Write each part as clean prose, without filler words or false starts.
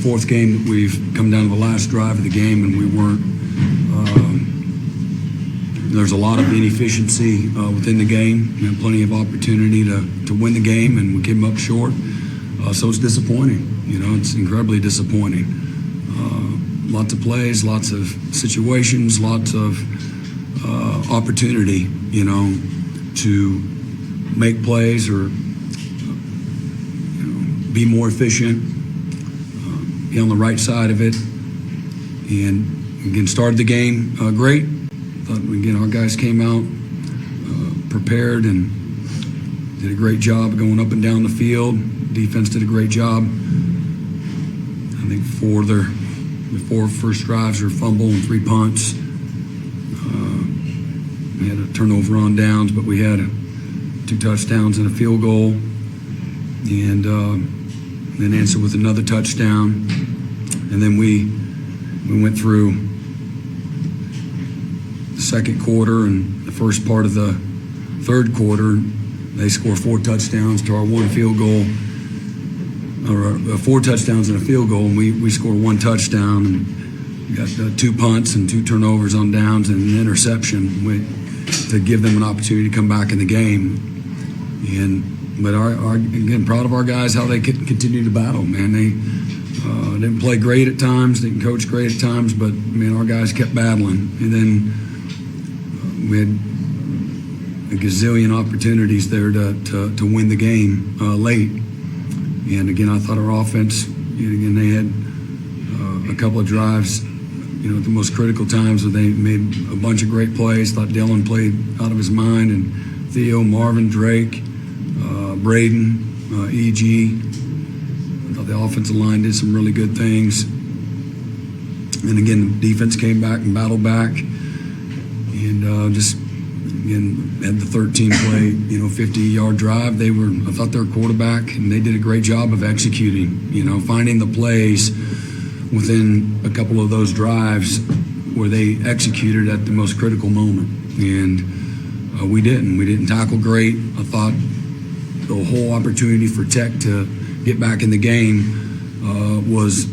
fourth game that we've come down to the last drive of the game, and we weren't. There's a lot of inefficiency within the game. We had plenty of opportunity to win the game, and we came up short. So it's disappointing. It's incredibly disappointing. Lots of plays, lots of situations, lots of opportunity, to make plays or be more efficient, be on the right side of it, and again started the game great. Thought again our guys came out prepared and did a great job going up and down the field. Defense did a great job. I think the four first drives were fumble and 3 punts. We had a turnover on downs, but we had 2 touchdowns and a field goal, and then answered with another touchdown. And then we went through the second quarter and the first part of the third quarter. They score 4 touchdowns to our 1 field goal, or 4 touchdowns and a field goal, and we score 1 touchdown. And we got 2 punts and 2 turnovers on downs and an interception to give them an opportunity to come back in the game. But again, proud of our guys, how they continue to battle, man. They didn't play great at times, didn't coach great at times, but, man, our guys kept battling. And then we had a gazillion opportunities there to win the game late. And, again, I thought our offense, again, they had a couple of drives, at the most critical times where they made a bunch of great plays. Thought Dylan played out of his mind, and Theo, Marvin, Drake, Braden, E.G. I thought the offensive line did some really good things. And again, the defense came back and battled back, and just again had the 13-play, 50-yard drive. I thought their quarterback, and they did a great job of executing. Finding the plays within a couple of those drives where they executed at the most critical moment, and we didn't. We didn't tackle great. I thought the whole opportunity for Tech to get back in the game was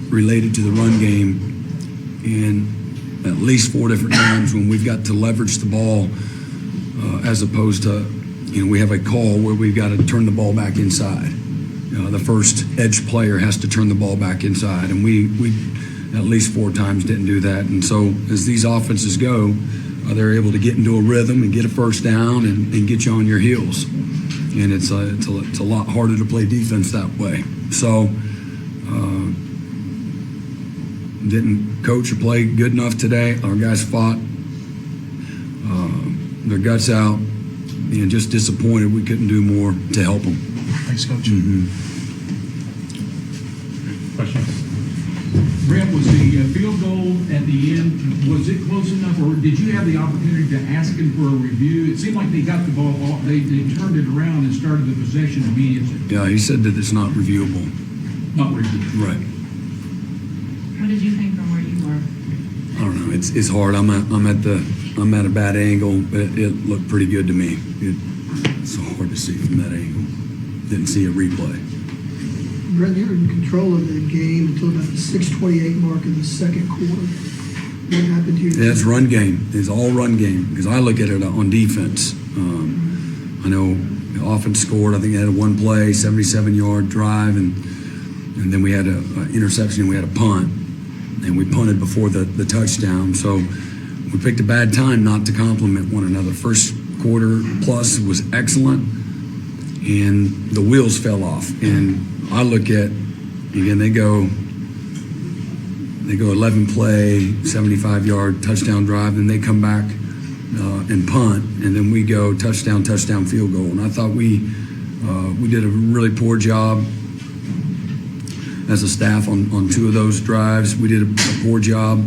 related to the run game, and at least 4 different times when we've got to leverage the ball as opposed to, we have a call where we've got to turn the ball back inside. The first edge player has to turn the ball back inside, and we at least 4 times didn't do that. And so as these offenses go, they're able to get into a rhythm and get a first down and get you on your heels. And it's a lot harder to play defense that way. So didn't coach or play good enough today. Our guys fought their guts out, and just disappointed we couldn't do more to help them. Thanks, Coach. Mm-hmm. Questions? Brent, was the field goal at the end, was it close enough, or did you have the opportunity to ask him for a review? It seemed like they got the ball off, they turned it around and started the possession immediately. Yeah, he said that it's not reviewable. Not reviewable. Right. What did you think from where you were? I don't know. It's hard. I'm at a bad angle, but it looked pretty good to me. It's so hard to see from that angle. Didn't see a replay. Brent, you were in control of the game until about the 6:28 mark in the second quarter. What happened to you? Yeah, it's run game. It's all run game because I look at it on defense. I know the offense scored. I think they had a 1 play, 77-yard drive, and then we had an interception and we had a punt, and we punted before the touchdown. So we picked a bad time not to compliment one another. First quarter plus was excellent, and the wheels fell off. And I look at, again, they go 11 play, 75-yard touchdown drive, and they come back and punt, and then we go touchdown, field goal. And I thought we did a really poor job as a staff on 2 of those drives. We did a poor job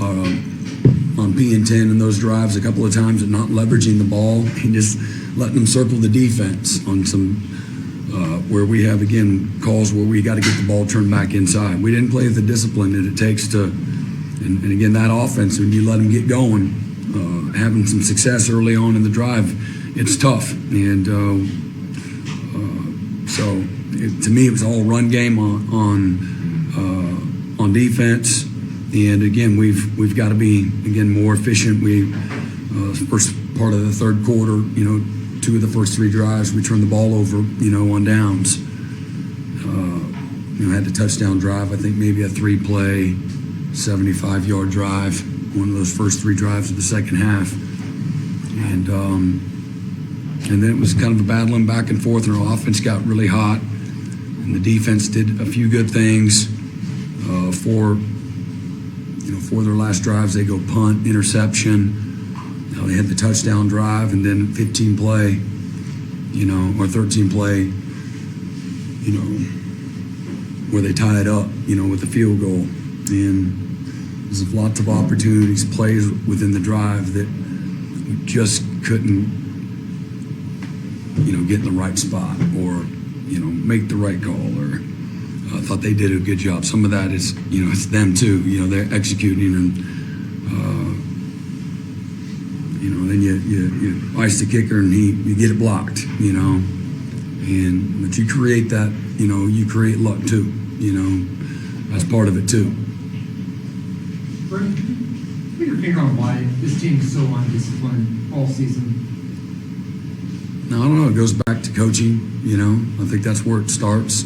on P and 10 in those drives a couple of times at not leveraging the ball and just letting them circle the defense on some where we have, again, calls where we got to get the ball turned back inside. We didn't play with the discipline that it takes to, and again, that offense, when you let them get going, having some success early on in the drive, it's tough. And to me, it was all run game on on defense. And again, we've got to be again more efficient. We first part of the third quarter, 2 of the first 3 drives, we turned the ball over, on downs. Had the touchdown drive. I think maybe a 3-play, 75-yard drive. One of those first 3 drives of the second half, and then it was kind of a battling back and forth. And our offense got really hot, and the defense did a few good things. For their last drives, they go punt, interception. They had the touchdown drive, and then 15-play, or 13-play, where they tie it up, with the field goal. And there's lots of opportunities, plays within the drive that we just couldn't, get in the right spot or, make the right call. Or I thought they did a good job. Some of that is, it's them too. They're executing, and then you ice the kicker and you get it blocked. But you create that. You create luck too. That's part of it too. Brent, put your finger on why this team is so undisciplined all season. No, I don't know. It goes back to coaching. I think that's where it starts.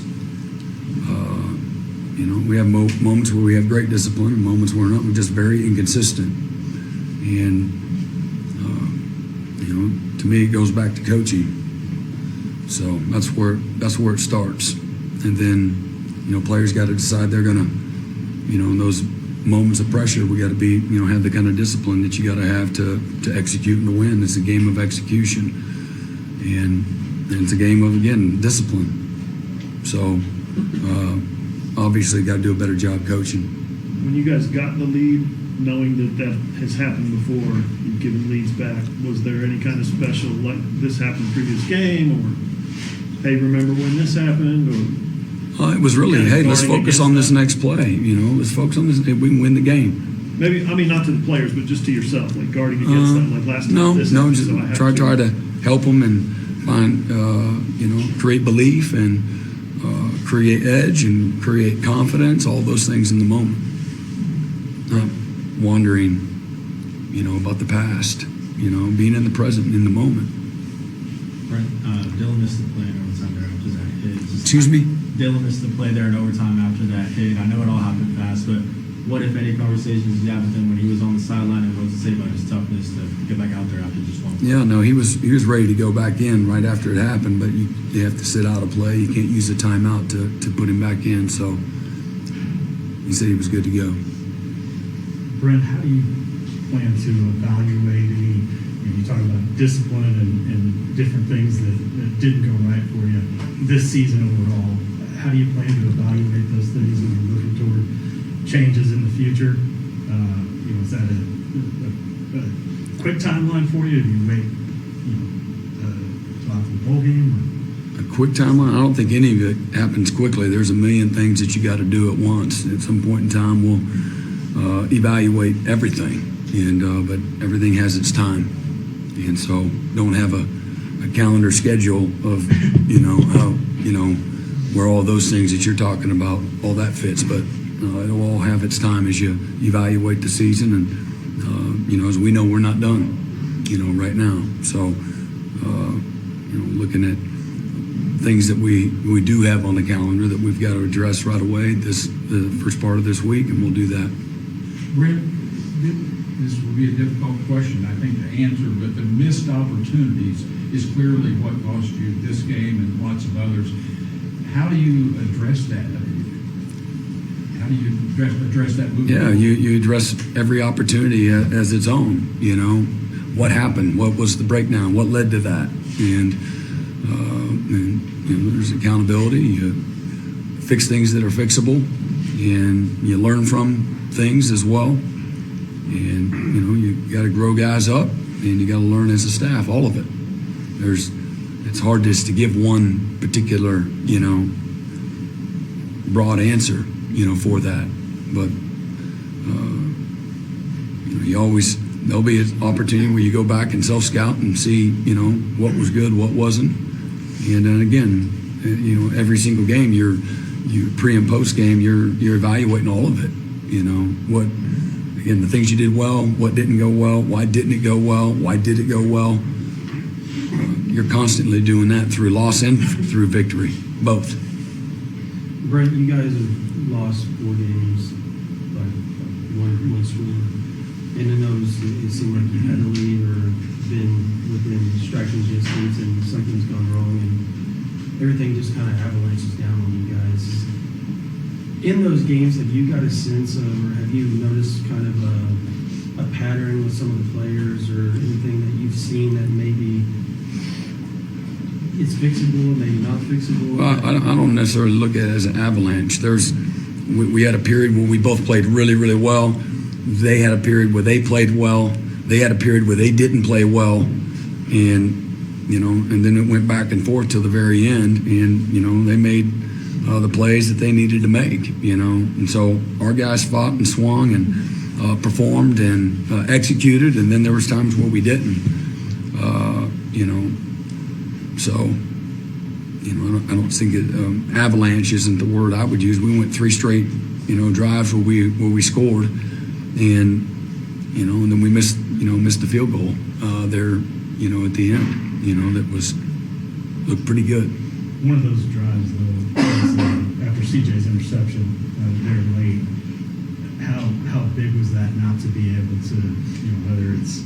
We have moments where we have great discipline, and moments where we're not. We're just very inconsistent. And to me, it goes back to coaching. So that's where it starts. And then players got to decide they're gonna, in those moments of pressure, we got to be, have the kind of discipline that you got to have to execute and to win. It's a game of execution, and it's a game of, again, discipline. So obviously got to do a better job coaching. When you guys got the lead, knowing that has happened before, you've given leads back, was there any kind of special, like this happened previous game, or hey, remember when this happened, or it was really, Yeah, hey, let's guarding focus against on this that. next play. Let's focus on this. We can win the game. maybe, not to the players, but just to yourself, like guarding against that, like last time No, this no, happened, just so I have try to help them and find, create belief and create edge and create confidence. All those things in the moment. Not wandering, about the past. Being in the present, in the moment. Brent, Dylan missed the play in overtime there after that hit. Excuse me. Dylan missed the play there in overtime after that hit. I know it all happened fast, but what, if any, conversations did you have with him when he was on the sideline, and what does it say about his toughness to get back out there after just one play? Yeah, no, he was ready to go back in right after it happened, but you have to sit out a play. You can't use a timeout to put him back in. So he said he was good to go. Brent, how do you plan to evaluate any, you talk about discipline and different things that didn't go right for you this season overall. How do you plan to evaluate those things when you're looking toward changes in the future? Is that a quick timeline for you? Do you wait, till after the bowl game? A quick timeline? I don't think any of it happens quickly. There's a million things that you got to do at once. At some point in time, we'll evaluate everything, but everything has its time, and so don't have a calendar schedule of how where all those things that you're talking about, all that fits, but it'll all have its time as you evaluate the season, and as we know, we're not done right now, so looking at things that we do have on the calendar that we've got to address right away the first part of this week, and we'll do that. Brent, this will be a difficult question, I think, to answer, but the missed opportunities is clearly what cost you this game and lots of others. How do you address that? How do you address that movement? Yeah, you address every opportunity as its own. What happened? What was the breakdown? What led to that? And there's accountability. You fix things that are fixable, and you learn from things as well. And you got to grow guys up, and you got to learn as a staff, all of it. It's hard just to give one particular broad answer for that, but there'll be an opportunity where you go back and self-scout and see what was good, what wasn't, and then again every single game you're you pre and post game, you're evaluating all of it. What, again, the things you did well, what didn't go well, why didn't it go well, why did it go well. You're constantly doing that through loss and through victory, both. Brent, you guys have lost 4 games by one score. And in those, it seemed like you had a lead or been within striking distance and something's gone wrong and everything just kind of avalanches down on you guys. In those games, have you got a sense of, or have you noticed kind of a pattern with some of the players or anything that you've seen that maybe it's fixable, maybe not fixable? Well, I don't necessarily look at it as an avalanche. We had a period where we both played really, really well. They had a period where they played well. They had a period where they didn't play well, and then it went back and forth till the very end. And they made the plays that they needed to make. And so our guys fought and swung and performed and executed. And then there was times where we didn't. So, I don't think avalanche isn't the word I would use. We went 3 straight, drives where we scored, and and then we missed the field goal there, at the end, that looked pretty good. One of those drives, though, was after CJ's interception there late. How big was that not to be able to, whether it's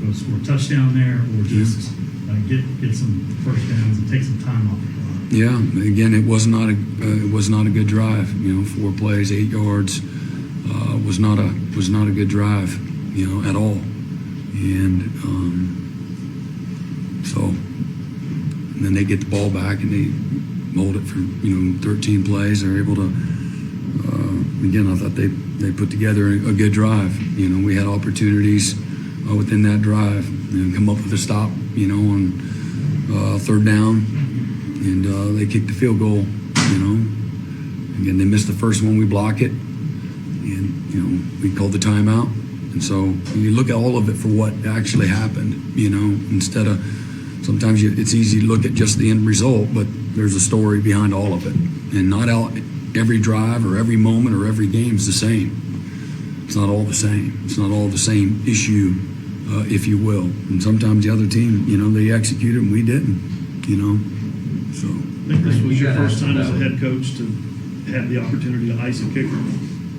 go score a touchdown there or just get some first downs and take some time off the clock? Yeah, again, it was not a good drive. 4 plays, 8 yards, was not a good drive, at all. And and then they get the ball back and they hold it for 13 plays. They're able to. Again, I thought they put together a good drive. We had opportunities within that drive, come up with a stop, on 3rd down, and they kicked the field goal. Again, they missed the first one. We block it, and we called the timeout. And so you look at all of it for what actually happened. Instead of sometimes it's easy to look at just the end result, but there's a story behind all of it, and not every drive or every moment or every game is the same. It's not all the same. It's not all the same issue, if you will. And sometimes the other team, they executed and we didn't. So. I think this was your first time as a head coach to have the opportunity to ice a kicker.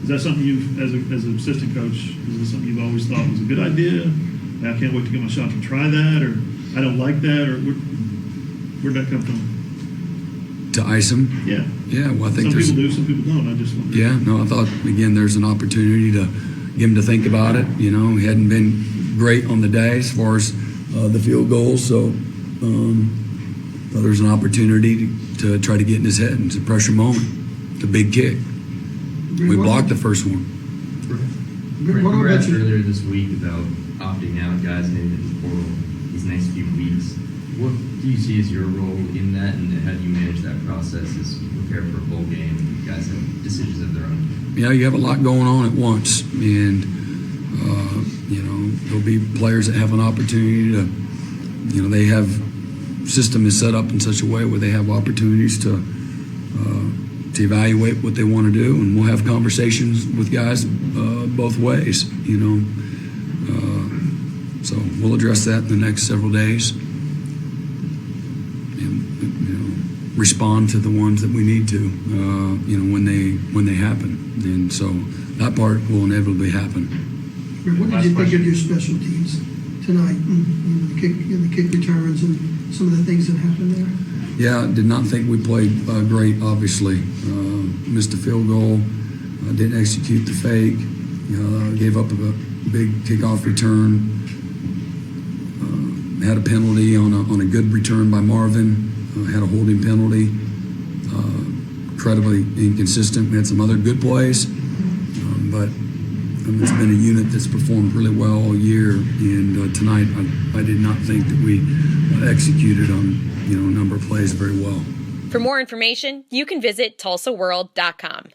Is that something you've, as an assistant coach, is this something you've always thought was a good idea? I can't wait to get my shot to try that, or I don't like that, or where'd that come from? To ice them? Yeah. Yeah, well, I think some people do, some people don't. I just wonder. Yeah, no, I thought, again, there's an opportunity to get him to think about it. He hadn't been great on the day as far as the field goals, so thought there was an opportunity to try to get in his head. It's a pressure moment. It's a big kick. We blocked the first one. Brent, What you were about asked you? earlier this week about opting out guys heading into the portal these next few weeks. What do you see as your role in that, and how do you manage that process as you prepare for a bowl game and guys have decisions of their own? Yeah, you have a lot going on at once, and there'll be players that have an opportunity to, they have system is set up in such a way where they have opportunities to evaluate what they want to do, and we'll have conversations with guys both ways. So we'll address that in the next several days, and respond to the ones that we need to, when they happen, and so that part will inevitably happen. What did you think of your special teams tonight? The kick returns and some of the things that happened there? Yeah, did not think we played great, obviously. Missed a field goal, didn't execute the fake, gave up a big kickoff return, had a penalty on a good return by Marvin, had a holding penalty, incredibly inconsistent. We had some other good plays, but it's been a unit that's performed really well all year, and tonight I did not think that we executed on a number of plays very well. For more information, you can visit tulsaworld.com.